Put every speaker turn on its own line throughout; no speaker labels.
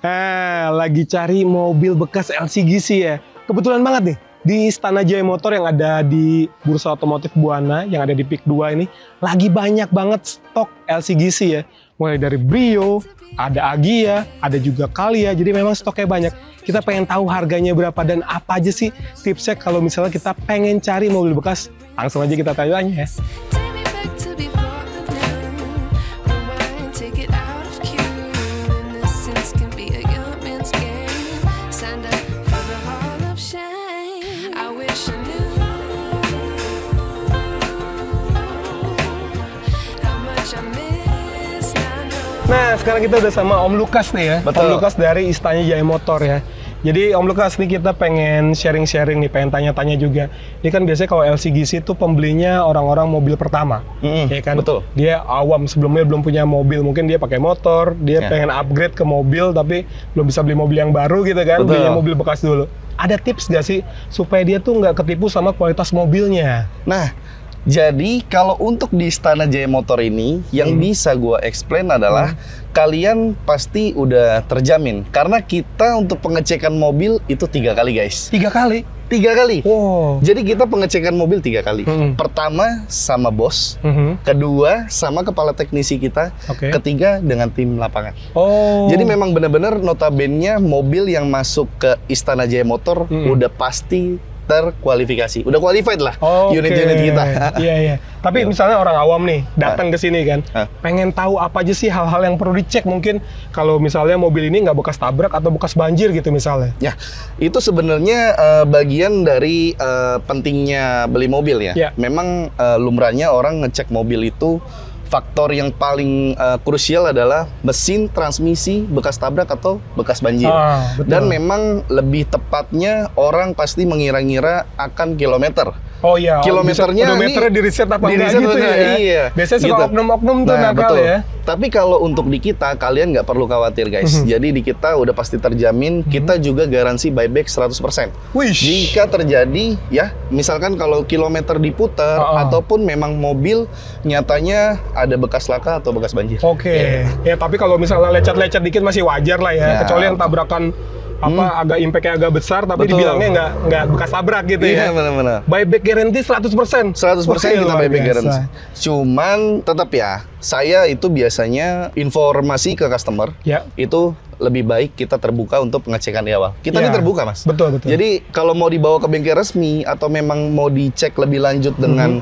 Lagi cari mobil bekas LCGC ya. Kebetulan banget nih, di Istana Jaya Motor yang ada di Bursa Otomotif Buana, yang ada di PIK 2 ini, lagi banyak banget stok LCGC ya. Mulai dari Brio, ada Agya, ada juga Calya, jadi memang stoknya banyak. Kita pengen tahu harganya berapa dan apa aja sih tipsnya kalau misalnya kita pengen cari mobil bekas. Langsung aja kita tanya-tanya ya. Nah, sekarang kita udah sama Om Lukas nih ya.
Betul.
Om Lukas dari Istana Jaya Motor ya. Jadi Om Lukas nih kita pengen sharing-sharing nih, pengen tanya-tanya juga. Ini kan biasanya kalau LCGC itu pembelinya orang-orang mobil pertama. Ya kan?
Betul.
Dia awam, sebelumnya belum punya mobil, mungkin dia pakai motor, dia pengen upgrade ke mobil tapi belum bisa beli mobil yang baru gitu kan, belinya mobil bekas dulu. Ada tips gak sih supaya dia tuh nggak ketipu sama kualitas mobilnya?
Nah, jadi kalau untuk di Istana Jaya Motor ini, yang bisa gue explain adalah kalian pasti udah terjamin. Karena kita untuk pengecekan mobil itu 3 kali guys.
3 kali?
3 kali.
Wow.
Jadi kita pengecekan mobil 3 kali. Pertama sama bos, kedua sama kepala teknisi kita, ketiga dengan tim lapangan.
Oh.
Jadi memang benar-benar notabene mobil yang masuk ke Istana Jaya Motor udah pasti terkualifikasi, udah qualified lah unit-unit kita.
Iya iya. Tapi misalnya orang awam nih datang ke sini kan, pengen tahu apa aja sih hal-hal yang perlu dicek mungkin kalau misalnya mobil ini nggak bekas tabrak atau bekas banjir gitu misalnya.
Ya, itu sebenarnya bagian dari pentingnya beli mobil ya. Memang lumrahnya orang ngecek mobil itu. Faktor yang paling krusial adalah mesin, transmisi, bekas tabrak atau bekas banjir. Dan memang lebih tepatnya orang pasti mengira-ngira akan kilometer.
Oh iya,
kilometernya
odometernya di riset apa enggak gitu ya?
Iya.
Biasanya suka oknum-oknum tuh nakal ya.
Tapi kalau untuk di kita, kalian nggak perlu khawatir guys. Jadi di kita udah pasti terjamin, kita juga garansi buyback 100%. Jika terjadi ya, misalkan kalau kilometer diputar ataupun memang mobil nyatanya ada bekas laka atau bekas banjir.
Ya tapi kalau misalnya lecet-lecet dikit masih wajar lah ya. Kecuali yang tabrakan agak impact-nya agak besar tapi dibilangnya nggak bekas tabrak gitu ya.
Iya benar-benar.
Buyback guarantee 100%.
100% kita buyback guarantee. Cuman tetap ya, saya itu biasanya informasi ke customer itu lebih baik kita terbuka untuk pengecekan di awal. Kita ini terbuka mas.
Betul.
Jadi kalau mau dibawa ke bengkel resmi atau memang mau dicek lebih lanjut dengan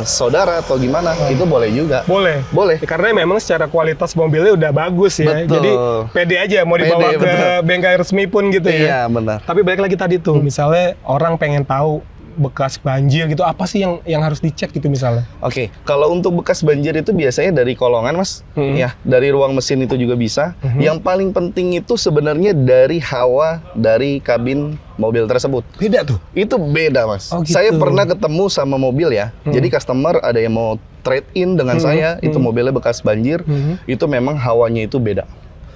saudara atau gimana, itu boleh juga. Boleh. Karena memang secara kualitas mobilnya udah bagus ya. Jadi pede aja mau dibawa ke bengkel resmi pun gitu ya.
Iya benar. Tapi balik lagi tadi tuh, misalnya orang pengen tahu bekas banjir gitu, apa sih yang harus dicek gitu misalnya?
Kalau untuk bekas banjir itu biasanya dari kolongan mas, ya dari ruang mesin itu juga bisa. Yang paling penting itu sebenarnya dari hawa dari kabin mobil tersebut.
Beda tuh?
Itu beda mas.
Gitu.
Saya pernah ketemu sama mobil ya, jadi customer ada yang mau trade in dengan saya, itu mobilnya bekas banjir, itu memang hawanya itu beda.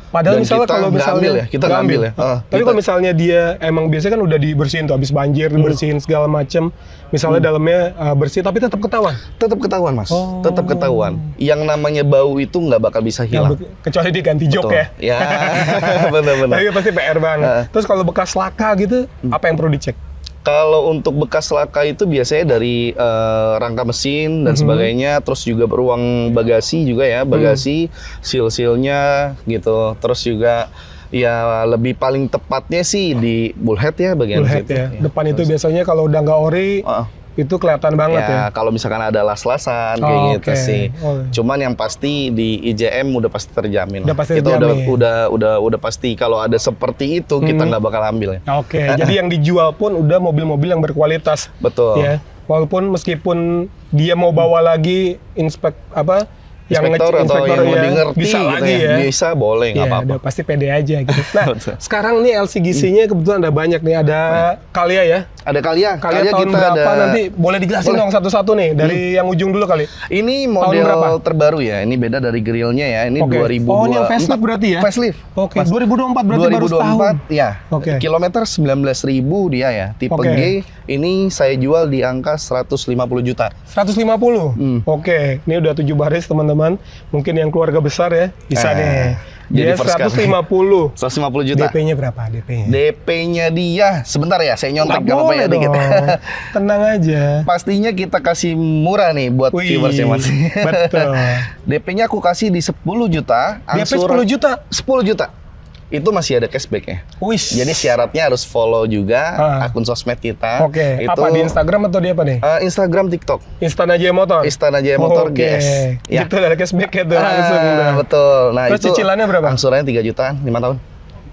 Padahal misalnya kalau misalnya
kita ngambil ya.
Tapi kalau misalnya dia emang biasanya kan udah dibersihin tuh, habis banjir dibersihin segala macam. Misalnya dalamnya bersih tapi tetap ketahuan.
Tetap ketahuan mas. Tetap ketahuan. Yang namanya bau itu nggak bakal bisa hilang.
Kecuali diganti jok ya.
Ya benar-benar.
Tapi pasti PR banget. Terus kalau bekas laka gitu, apa yang perlu dicek?
Kalau untuk bekas laka itu biasanya dari rangka mesin dan sebagainya, terus juga ruang bagasi juga ya, bagasi, seal-sealnya gitu, terus juga ya lebih paling tepatnya sih di bullhead ya bagian situ.
Ya. Depan itu biasanya kalau udah nggak ori, itu kelihatan banget ya.
Kalau misalkan ada las-lasan kayak gitu sih. Cuman yang pasti di IJM udah pasti terjamin. Kita udah pasti kalau ada seperti itu kita nggak bakal ambil ya.
Jadi yang dijual pun udah mobil-mobil yang berkualitas.
Betul.
Ya. Walaupun meskipun dia mau bawa lagi
inspektor atau yang lebih ngerti
bisa
gitu
lagi ya.
Bisa boleh nggak apa-apa.
Udah pasti pede aja gitu. Nah, sekarang nih LCGC-nya kebetulan ada banyak nih, ada Calya ya.
Ada Calya
tahun
kita
berapa
ada...
nanti boleh dijelasin dong satu-satu nih dari yang ujung dulu kali.
Ini model terbaru ya. Ini beda dari grillnya ya. Ini 2024.
Oh, ini yang facelift berarti ya?
Facelift.
2024 berarti baru setahun.
Ya. Kilometer 19.000 dia ya. Tipe G. Ini saya jual di angka 150 juta.
150? Ini udah 7 baris teman-teman. Mungkin yang keluarga besar ya bisa nih.
Jadi
Dia 150.
150 juta.
DP-nya berapa? DP-nya?
DP-nya dia, sebentar ya, saya nyontek
Nggak boleh
dikit.
dong. Tenang aja.
Pastinya kita kasih murah nih buat viewersnya Mas.
Betul.
DP-nya aku kasih di 10 juta.
DP 10 juta?
10 juta. Itu masih ada cashback-nya.
Wis.
Jadi syaratnya harus follow juga akun sosmed kita.
Oke.
Itu
Apa di Instagram atau di apa nih?
Instagram, TikTok.
Instan aja motor.
Istana Jaya Motor,
Oke.
guys.
Itu ada cashback ya tuh langsung.
Betul. Nah,
Terus
itu
cicilannya berapa?
Angsurannya 3 jutaan, 5 tahun.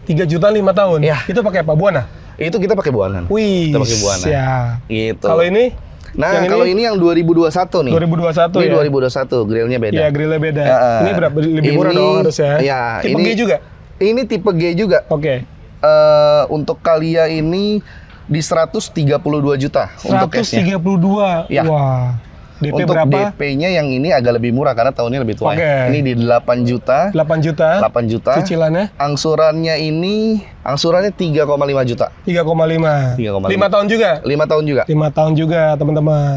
3 juta 5 tahun.
Iya.
Itu pakai apa? Buana?
Itu kita pakai buanan.
Wih.
Kita pakai buana.
Siap.
Gitu.
Kalau ini?
Nah, kalau ini yang 2021 nih.
2021
ini
ya.
2021, grillnya beda.
Iya, grillnya beda. Ini berapa? Lebih murah
Ini-
dong harusnya.
Iya,
Tipe
ini-
G juga?
Ini tipe G juga.
Oke.
Untuk Kalia ini di 132 juta untuk cashnya.
132.
Ya.
Wah. DP
Untuk
berapa?
DP-nya yang ini agak lebih murah karena tahunnya lebih tua.
Oke.
Ya. Ini di 8 juta.
8 juta.
8 juta.
Cicilannya
Angsurannya 3,5 juta.
3,5.
3,5.
5 tahun juga?
5 tahun juga.
5 tahun juga, teman-teman.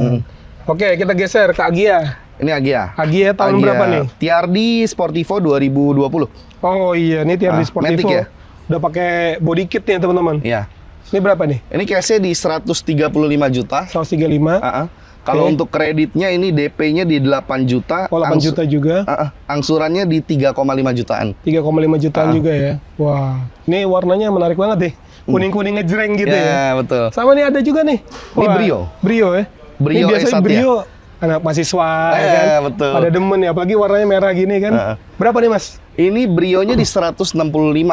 Oke, kita geser ke Agia.
Ini Agia.
Agia tahun berapa nih?
TRD Sportivo 2020.
Oh iya, ini TRD Sportivo.
Matic ya?
Udah pakai body kit nih, teman-teman.
Iya.
Ini berapa nih?
Ini cashnya di 135 juta.
135.
Kalau
Oke.
untuk kreditnya ini DP-nya di 8 juta.
Oh, 8 juta juga.
Angsurannya di 3,5 jutaan.
3,5 jutaan juga ya. Wah, ini warnanya menarik banget deh. Kuning-kuning ngejreng gitu ya.
Ya, betul.
Sama nih ada juga nih.
Ini Brio.
Brio ya.
Brio
Ini biasanya
S1
Brio anak mahasiswa ya kan.
betul.
Pada demen ya, apalagi warnanya merah gini kan. Berapa nih, Mas?
Ini Brio-nya di 165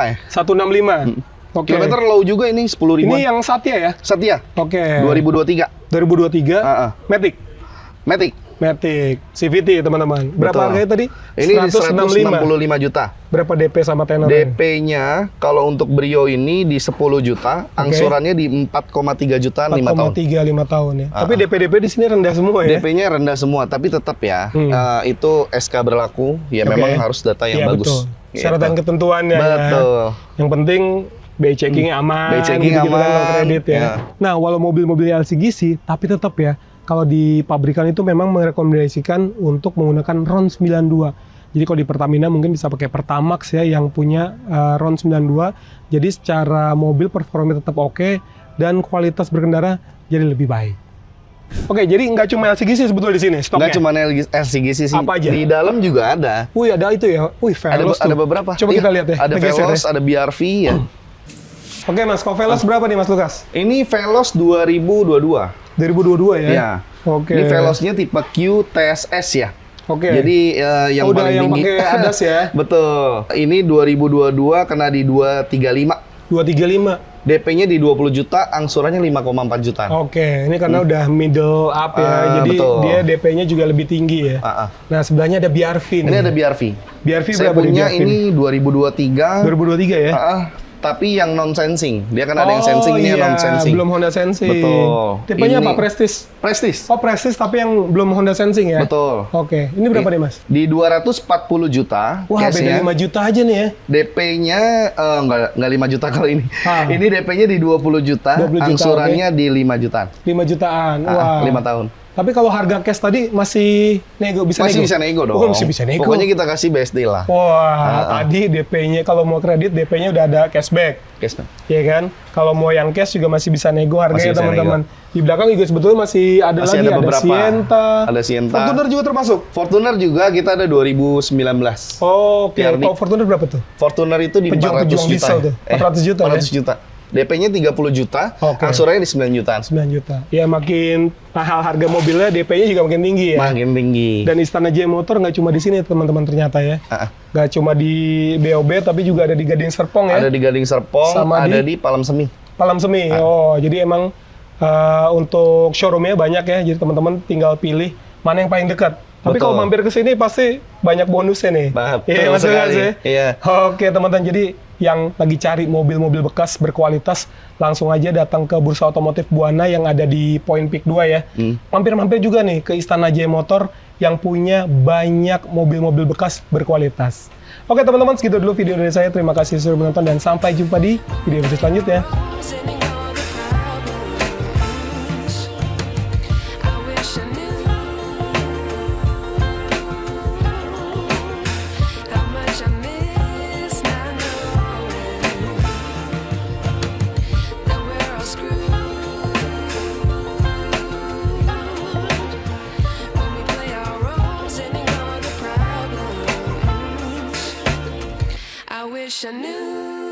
ya.
165. Oke.
Kilometer low juga ini 10 ribuan.
Ini yang Satya ya?
Satya.
Oke.
2023.
2023. Matic.
Matic.
Matic. CVT teman-teman. Berapa
Betul.
harganya tadi?
Ini di 165 juta.
Berapa DP sama tenor?
DP-nya kalau untuk Brio ini di 10 juta, angsurannya di 4,3 juta 5 tahun.
4,3 5 tahun ya. Tapi DP-DP di sini rendah semua ya.
DP-nya rendah semua, tapi tetap ya itu SK berlaku, ya memang harus data yang
Iya,
bagus.
Betul. Syarat dan ketentuannya
Betul.
ya. Yang penting BI checkingnya aman,
BI checking
gitu-gitu kan,
aman,
no kredit ya.
ya.
Nah, walau mobil-mobil LCGC, tapi tetap ya, kalau di pabrikan itu memang merekomendasikan untuk menggunakan RON 92. Jadi kalau di Pertamina mungkin bisa pakai Pertamax ya yang punya RON 92. Jadi secara mobil performa tetap oke dan kualitas berkendara jadi lebih baik. Oke, jadi nggak cuma LCGC sebetulnya di sini stoknya.
Nggak cuma LCGC sih.
Apa aja?
Di dalam juga ada.
Wih, ada itu ya. Wih, Veloz
Ada
tuh.
beberapa.
Coba
Iya,
kita lihat ya.
Ada
Kita geser
Veloz,
ya.
ada BRV ya.
Oke, Mas, kalau Veloz berapa nih, Mas Lukas?
Ini Veloz 2022.
2022 ya?
Iya.
Oke.
Ini Veloznya tipe Q TSS ya.
Oke.
Jadi yang
udah
paling
yang
tinggi.
pakai ADAS ya?
Betul. Ini 2022 kena di 235.
235.
DP-nya di 20 juta, angsurannya 5,4 jutaan.
Oke, ini karena udah middle up ya. Jadi
betul.
dia DP-nya juga lebih tinggi ya. Nah, sebelahnya ada BRV nih.
Ini ada BRV.
BRV
Saya
berapa
punya
nih BRV?
ini 2023.
2023 ya?
Tapi yang non sensing. Dia kan ada yang sensing, ini yang non sensing.
Belum Honda Sensing.
Betul.
Tipenya
Ini-
apa? Prestige.
Prestige.
Oh, Prestige tapi yang belum Honda Sensing ya?
Betul.
Oke, ini berapa nih, Mas?
Di 240 juta.
Wah, beda
cashnya.
5 juta aja nih ya.
DP-nya nggak 5 juta kalau ini. Ini DP-nya di 20 juta,
20 juta,
angsurannya di 5 jutaan.
5 jutaan. Wah.
5 tahun.
Tapi kalau harga cash tadi masih bisa
Masih
nego?
bisa nego dong.
Oh, masih bisa nego.
Pokoknya kita kasih BSD lah.
Wah, tadi DP-nya kalau mau kredit DP-nya udah ada cashback.
Cashback.
Iya kan? Kalau mau yang cash juga masih bisa nego harganya
Masih bisa
teman-teman. Di belakang juga sebetulnya masih ada
Masih
lagi,
ada
ada
beberapa.
Sienta.
Ada Sienta.
Fortuner juga termasuk.
Fortuner juga kita ada 2019.
Oh, oke.
TRD.
Kalau Fortuner berapa tuh?
Fortuner itu di 400
Pejuang
juta.
diesel tuh. 400 juta ya?
400 juta. DP-nya 30 juta,
Oke.
angsurannya di 9 jutaan.
9 juta. Ya makin mahal harga mobilnya, DP-nya juga makin tinggi ya.
Makin tinggi.
Dan Istana Jaya Motor nggak cuma di sini teman-teman ternyata ya. Nggak cuma di BOB tapi juga ada di Gading Serpong ya.
Ada di Gading Serpong,
Sama
ada di Palam Semi.
Palam Semi. Oh, jadi emang untuk showroomnya banyak ya. Jadi teman-teman tinggal pilih mana yang paling dekat. Tapi
Betul.
kalau mampir ke sini pasti banyak bonusnya nih.
Betul
Iya, Mas
sekali.
Lukas ya?
Iya.
Oke, teman-teman. Jadi yang lagi cari mobil-mobil bekas berkualitas, langsung aja datang ke Bursa Otomotif Buana yang ada di Point Peak 2 ya. Mampir-mampir juga nih ke Istana Jaya Motor yang punya banyak mobil-mobil bekas berkualitas. Oke, teman-teman, segitu dulu video dari saya. Terima kasih sudah menonton dan sampai jumpa di video selanjutnya.
Sending all the problems. I wish I knew how much I miss I wish I knew.